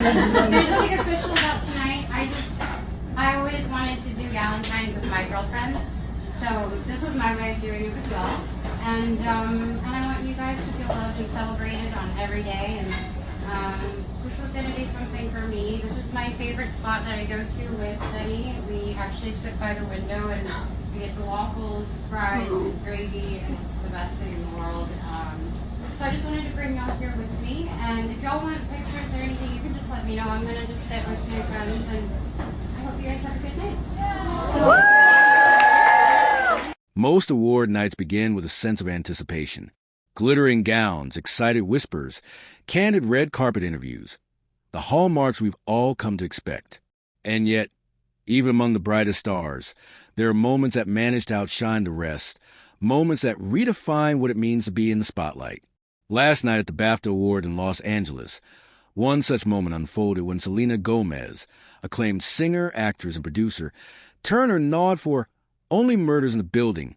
There's nothing official about tonight. I always wanted to do Valentine's with my girlfriends, so this was my way of doing it with y'all. And I want you guys to feel loved and celebrated on every day. And this was going to be something for me. This is my favorite spot that I go to with Benny. We actually sit by the window and we get the waffles, fries, and gravy, and it's the best thing in the world. So I just wanted to bring y'all here with me. And if y'all want pictures or anything, you can just let me know. I'm going to just sit with my friends, and I hope you guys have a good night. Most award nights begin with a sense of anticipation. Glittering gowns, excited whispers, candid red carpet interviews. The hallmarks we've all come to expect. And yet, even among the brightest stars, there are moments that manage to outshine the rest, moments that redefine what it means to be in the spotlight. Last night at the BAFTA Award in Los Angeles, one such moment unfolded when Selena Gomez, acclaimed singer, actress, and producer, turned her nod for Only Murders in the Building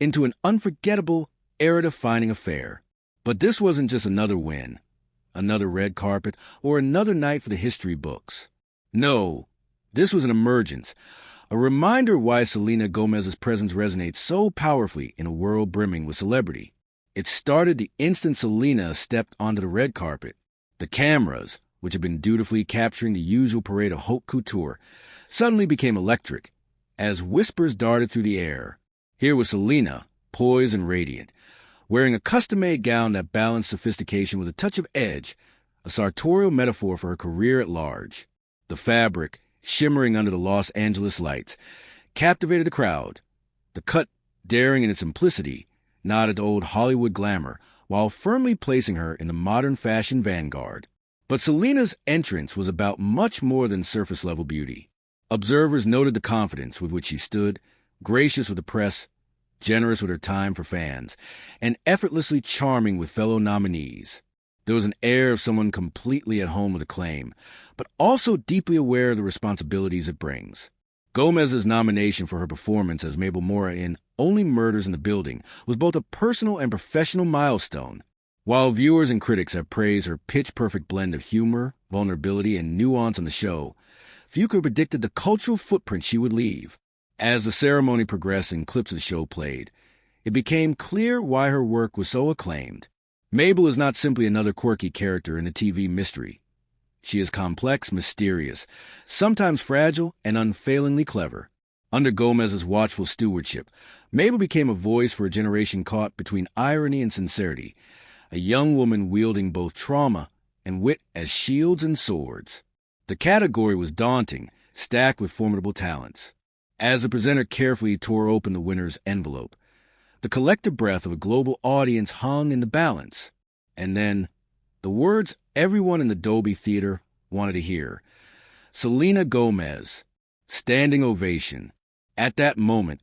into an unforgettable, era-defining affair. But this wasn't just another win, another red carpet, or another night for the history books. No, this was an emergence, a reminder why Selena Gomez's presence resonates so powerfully in a world brimming with celebrity. It started the instant Selena stepped onto the red carpet. The cameras, which had been dutifully capturing the usual parade of haute couture, suddenly became electric as whispers darted through the air. Here was Selena, poised and radiant, wearing a custom-made gown that balanced sophistication with a touch of edge, a sartorial metaphor for her career at large. The fabric, shimmering under the Los Angeles lights, captivated the crowd. The cut, daring in its simplicity, nodded to old Hollywood glamour, while firmly placing her in the modern fashion vanguard. But Selena's entrance was about much more than surface-level beauty. Observers noted the confidence with which she stood, gracious with the press, generous with her time for fans, and effortlessly charming with fellow nominees. There was an air of someone completely at home with acclaim, but also deeply aware of the responsibilities it brings. Gomez's nomination for her performance as Mabel Mora in Only Murders in the Building was both a personal and professional milestone. While viewers and critics have praised her pitch-perfect blend of humor, vulnerability, and nuance on the show, few could have predicted the cultural footprint she would leave. As the ceremony progressed and clips of the show played, it became clear why her work was so acclaimed. Mabel is not simply another quirky character in a TV mystery. She is complex, mysterious, sometimes fragile, and unfailingly clever. Under Gomez's watchful stewardship, Mabel became a voice for a generation caught between irony and sincerity, a young woman wielding both trauma and wit as shields and swords. The category was daunting, stacked with formidable talents. As the presenter carefully tore open the winner's envelope, the collective breath of a global audience hung in the balance. And then, the words everyone in the Dolby Theater wanted to hear. Selena Gomez, standing ovation. At that moment,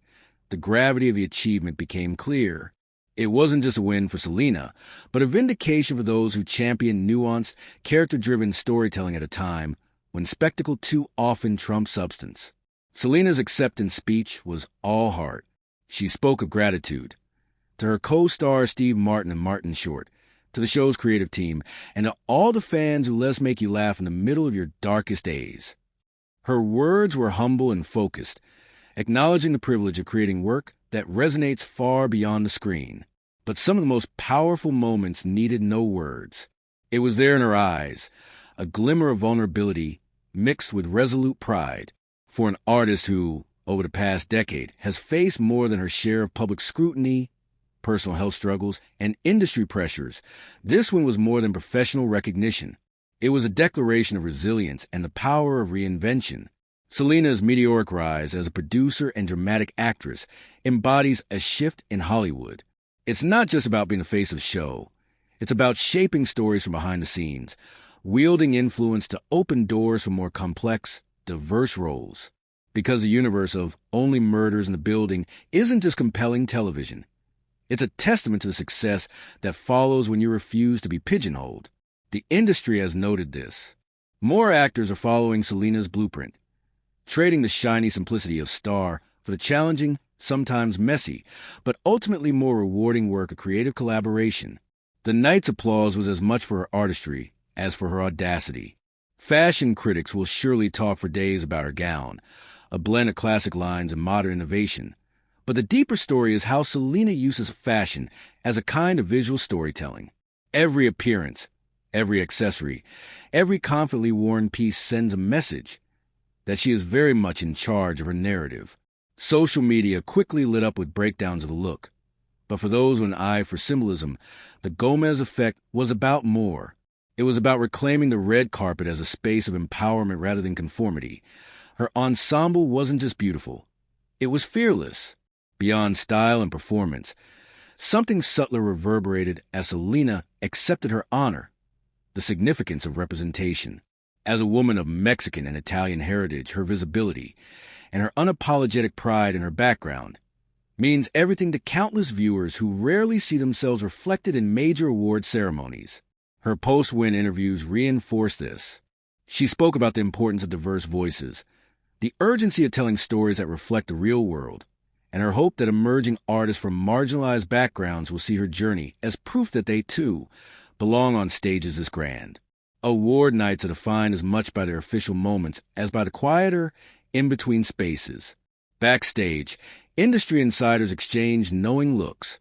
the gravity of the achievement became clear. It wasn't just a win for Selena, but a vindication for those who championed nuanced, character-driven storytelling at a time when spectacle too often trumped substance. Selena's acceptance speech was all heart. She spoke of gratitude to her co-stars Steve Martin and Martin Short, to the show's creative team, and to all the fans who let us make you laugh in the middle of your darkest days. Her words were humble and focused, acknowledging the privilege of creating work that resonates far beyond the screen. But some of the most powerful moments needed no words. It was there in her eyes, a glimmer of vulnerability mixed with resolute pride. For an artist who, over the past decade, has faced more than her share of public scrutiny, personal health struggles, and industry pressures, this one was more than professional recognition. It was a declaration of resilience and the power of reinvention. Selena's meteoric rise as a producer and dramatic actress embodies a shift in Hollywood. It's not just about being the face of the show. It's about shaping stories from behind the scenes, wielding influence to open doors for more complex, diverse roles. Because the universe of Only Murders in the Building isn't just compelling television. It's a testament to the success that follows when you refuse to be pigeonholed. The industry has noted this. More actors are following Selena's blueprint, trading the shiny simplicity of star for the challenging, sometimes messy, but ultimately more rewarding work of creative collaboration. The night's applause was as much for her artistry as for her audacity. Fashion critics will surely talk for days about her gown, a blend of classic lines and modern innovation. But the deeper story is how Selena uses fashion as a kind of visual storytelling. Every appearance, every accessory, every confidently worn piece sends a message that she is very much in charge of her narrative. Social media quickly lit up with breakdowns of the look. But for those with an eye for symbolism, the Gomez effect was about more. It was about reclaiming the red carpet as a space of empowerment rather than conformity. Her ensemble wasn't just beautiful. It was fearless. Beyond style and performance, something subtler reverberated as Selena accepted her honor, the significance of representation. As a woman of Mexican and Italian heritage, her visibility and her unapologetic pride in her background means everything to countless viewers who rarely see themselves reflected in major award ceremonies. Her post-win interviews reinforced this. She spoke about the importance of diverse voices, the urgency of telling stories that reflect the real world, and her hope that emerging artists from marginalized backgrounds will see her journey as proof that they, too, belong on stages as grand. Award nights are defined as much by their official moments as by the quieter, in-between spaces. Backstage, industry insiders exchanged knowing looks.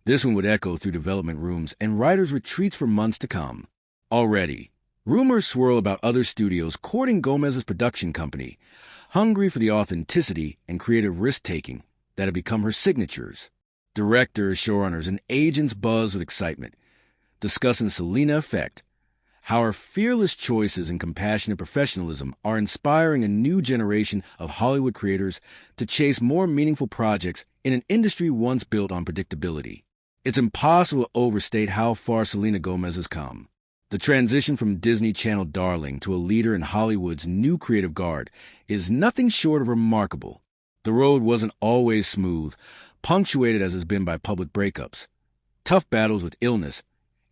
This one would echo through development rooms and writers' retreats for months to come. Already, rumors swirl about other studios courting Gomez's production company, hungry for the authenticity and creative risk-taking that have become her signatures. Directors, showrunners, and agents buzz with excitement, discussing Selena effect, how her fearless choices and compassionate professionalism are inspiring a new generation of Hollywood creators to chase more meaningful projects in an industry once built on predictability. It's impossible to overstate how far Selena Gomez has come. The transition from Disney Channel darling to a leader in Hollywood's new creative guard is nothing short of remarkable. The road wasn't always smooth, punctuated as has been by public breakups, tough battles with illness,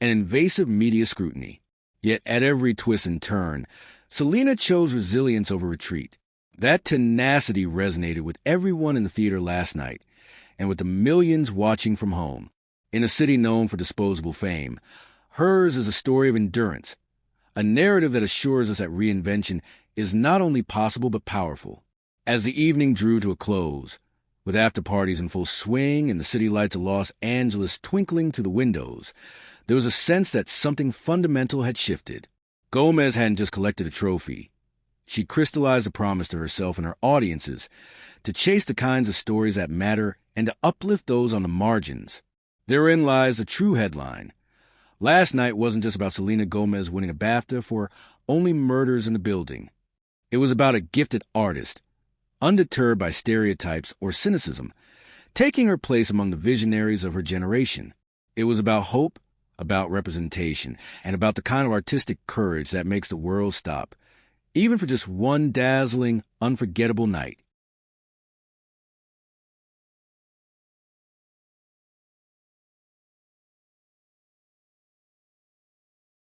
and invasive media scrutiny. Yet at every twist and turn, Selena chose resilience over retreat. That tenacity resonated with everyone in the theater last night, and with the millions watching from home. In a city known for disposable fame, hers is a story of endurance, a narrative that assures us that reinvention is not only possible but powerful. As the evening drew to a close, with after-parties in full swing and the city lights of Los Angeles twinkling through the windows, there was a sense that something fundamental had shifted. Gomez hadn't just collected a trophy. She crystallized a promise to herself and her audiences to chase the kinds of stories that matter and to uplift those on the margins. Therein lies the true headline. Last night wasn't just about Selena Gomez winning a BAFTA for Only Murders in the Building. It was about a gifted artist, undeterred by stereotypes or cynicism, taking her place among the visionaries of her generation. It was about hope, about representation, and about the kind of artistic courage that makes the world stop, even for just one dazzling, unforgettable night.